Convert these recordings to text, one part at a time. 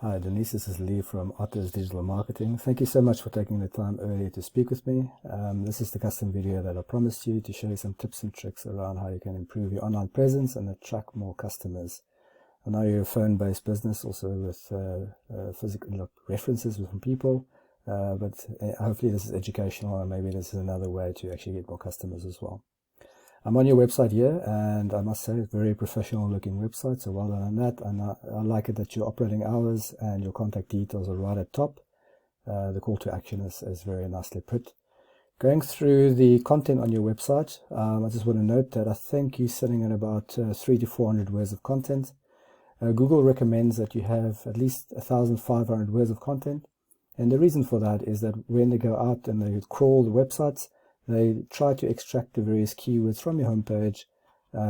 Hi Denise, this is Lee from Otters Digital Marketing. Thank you so much for taking the time earlier to speak with me. This is the custom video that I promised you to show you some tips and tricks around how you can improve your online presence and attract more customers. I know you're a phone-based business also with physical references from people, but hopefully this is educational and maybe this is another way to actually get more customers as well. I'm on your website here, and I must say, very professional looking website, so well done on that. And I like it that your operating hours and your contact details are right at top. The call to action is very nicely put. Going through the content on your website, I just want to note that I think you're sitting at about 300 to 400 words of content. Google recommends that you have at least 1,500 words of content. And the reason for that is that when they go out and they crawl the websites, they try to extract the various keywords from your homepage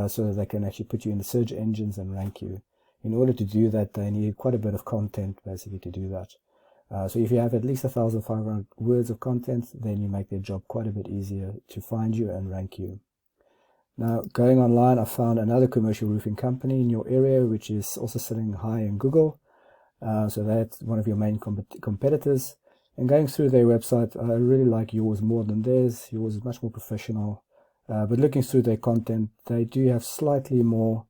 so that they can actually put you in the search engines and rank you. In order to do that, they need quite a bit of content basically to do that. So if you have at least 1,500 words of content, then you make their job quite a bit easier to find you and rank you. Now, going online, I found another commercial roofing company in your area, which is also sitting high in Google. So that's one of your main competitors. And going through their website, I really like yours more than theirs. Yours is much more professional. But looking through their content, they do have slightly more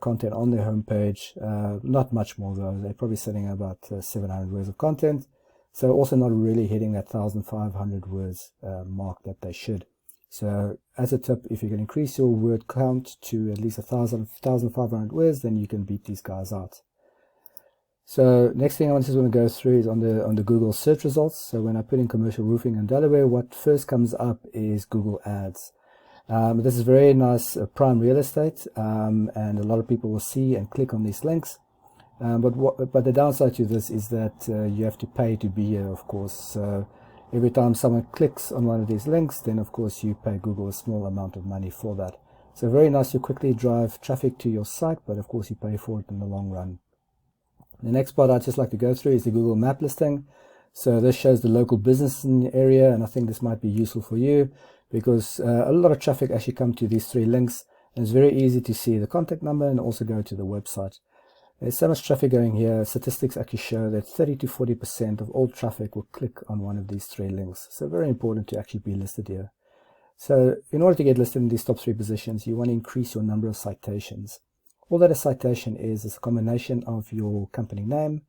content on their homepage. Not much more though. They're probably sitting at about 700 words of content. So also not really hitting that 1,500 words mark that they should. So as a tip, if you can increase your word count to at least 1,500 words, then you can beat these guys out. So next thing I just want to go through is on the Google search results. So when I put in commercial roofing in Delaware, what first comes up is Google Ads. This is very nice prime real estate, and a lot of people will see and click on these links. But the downside to this is that you have to pay to be here, of course. So every time someone clicks on one of these links, then of course you pay Google a small amount of money for that. So very nice to quickly drive traffic to your site, but of course you pay for it in the long run. The next part I'd just like to go through is the Google map listing. So this shows the local business in the area, and I think this might be useful for you because a lot of traffic actually come to these three links, and it's very easy to see the contact number and also go to the website. There's so much traffic going here. Statistics actually show that 30 to 40% of all traffic will click on one of these three links. So very important to actually be listed here. So in order to get listed in these top three positions, you want to increase your number of citations. All that a citation is a combination of your company name,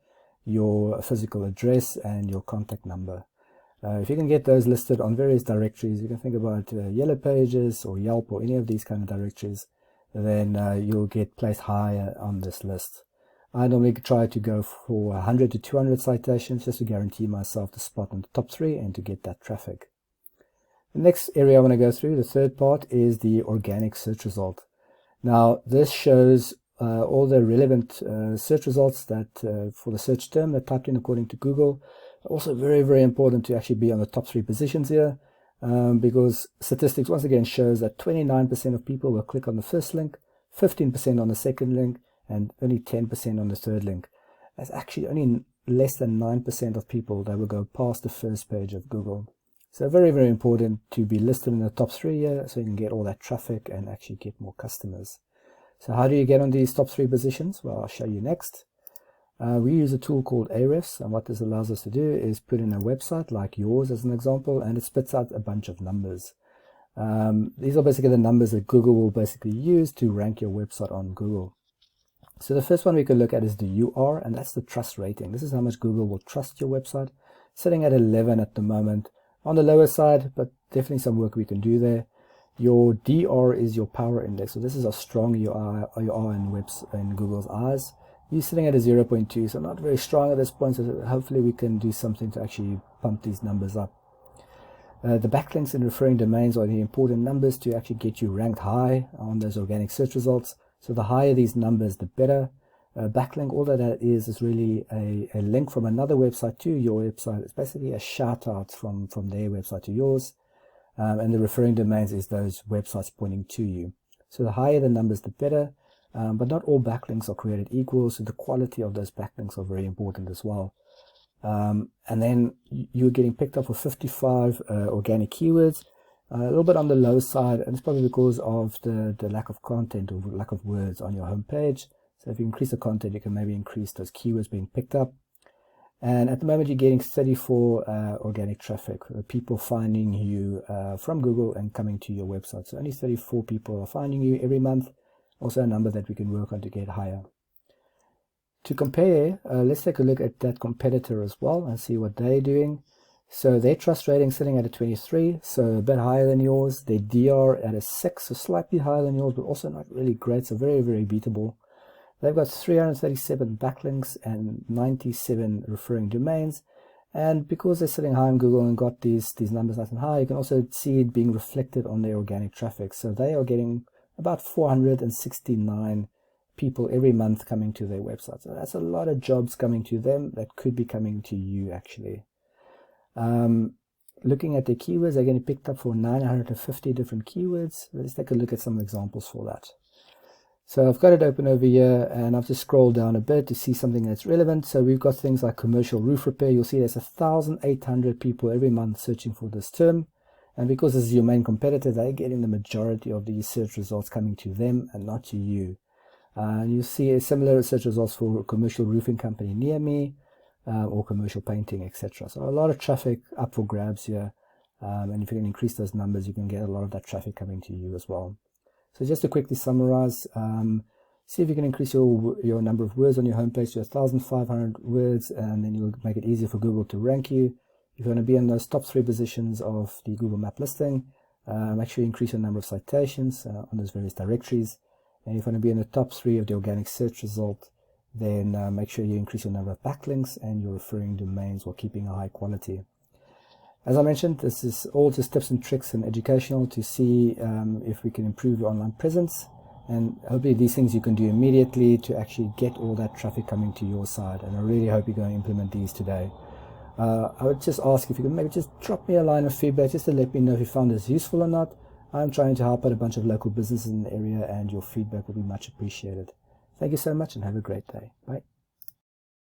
your physical address, and your contact number. If you can get those listed on various directories, you can think about Yellow Pages or Yelp or any of these kind of directories, then you'll get placed higher on this list. I normally try to go for 100 to 200 citations just to guarantee myself the spot in the top three and to get that traffic. The next area I want to go through, the third part, is the organic search result. Now, this shows all the relevant search results that for the search term that typed in according to Google. Also very, very important to actually be on the top three positions here because statistics once again shows that 29% of people will click on the first link, 15% on the second link, and only 10% on the third link. That's actually only less than 9% of people that will go past the first page of Google. So very, very important to be listed in the top three here so you can get all that traffic and actually get more customers. So how do you get on these top three positions? Well, I'll show you next. We use a tool called Ahrefs, and what this allows us to do is put in a website like yours as an example, and it spits out a bunch of numbers. These are basically the numbers that Google will basically use to rank your website on Google. So the first one we can look at is the UR, and that's the trust rating. This is how much Google will trust your website, sitting at 11 at the moment. On the lower side, but definitely some work we can do there. Your DR is your power index. So this is how strong you are in Google's eyes. You're sitting at a 0.2, so not very strong at this point. So hopefully we can do something to actually pump these numbers up. The backlinks and referring domains are the important numbers to actually get you ranked high on those organic search results. So the higher these numbers, the better. Backlink, all that is really a link from another website to your website. It's basically a shout out from their website to yours. And the referring domains is those websites pointing to you. So the higher the numbers, the better. But not all backlinks are created equal, so the quality of those backlinks are very important as well. And then you're getting picked up for 55 organic keywords, a little bit on the low side, and it's probably because of the lack of content or lack of words on your homepage. So if you increase the content, you can maybe increase those keywords being picked up. And at the moment, you're getting 34 organic traffic, people finding you from Google and coming to your website. So only 34 people are finding you every month. Also a number that we can work on to get higher. To compare, let's take a look at that competitor as well and see what they're doing. So their trust rating sitting at a 23, so a bit higher than yours. Their DR at a 6, so slightly higher than yours, but also not really great, so very, very beatable. They've got 337 backlinks and 97 referring domains. And because they're sitting high on Google and got these numbers nice and high, you can also see it being reflected on their organic traffic. So they are getting about 469 people every month coming to their website. So that's a lot of jobs coming to them that could be coming to you actually. Looking at the keywords, they're getting picked up for 950 different keywords. Let's take a look at some examples for that. So I've got it open over here, and I've just scrolled down a bit to see something that's relevant. So we've got things like commercial roof repair. You'll see there's 1,800 people every month searching for this term. And because this is your main competitor, they're getting the majority of these search results coming to them and not to you. And you see similar search results for a commercial roofing company near me, or commercial painting, etc. So a lot of traffic up for grabs here. And if you can increase those numbers, you can get a lot of that traffic coming to you as well. So just to quickly summarize, see if you can increase your number of words on your homepage to 1,500 words, and then you'll make it easier for Google to rank you. If you want to be in those top 3 positions of the Google Map listing, make sure you increase your number of citations on those various directories. And if you want to be in the top 3 of the organic search result, then make sure you increase your number of backlinks and your referring domains while keeping a high quality. As I mentioned, this is all just tips and tricks and educational to see if we can improve your online presence. And hopefully these things you can do immediately to actually get all that traffic coming to your side. And I really hope you're going to implement these today. I would just ask if you could maybe just drop me a line of feedback just to let me know if you found this useful or not. I'm trying to help out a bunch of local businesses in the area, and your feedback will be much appreciated. Thank you so much and have a great day. Bye.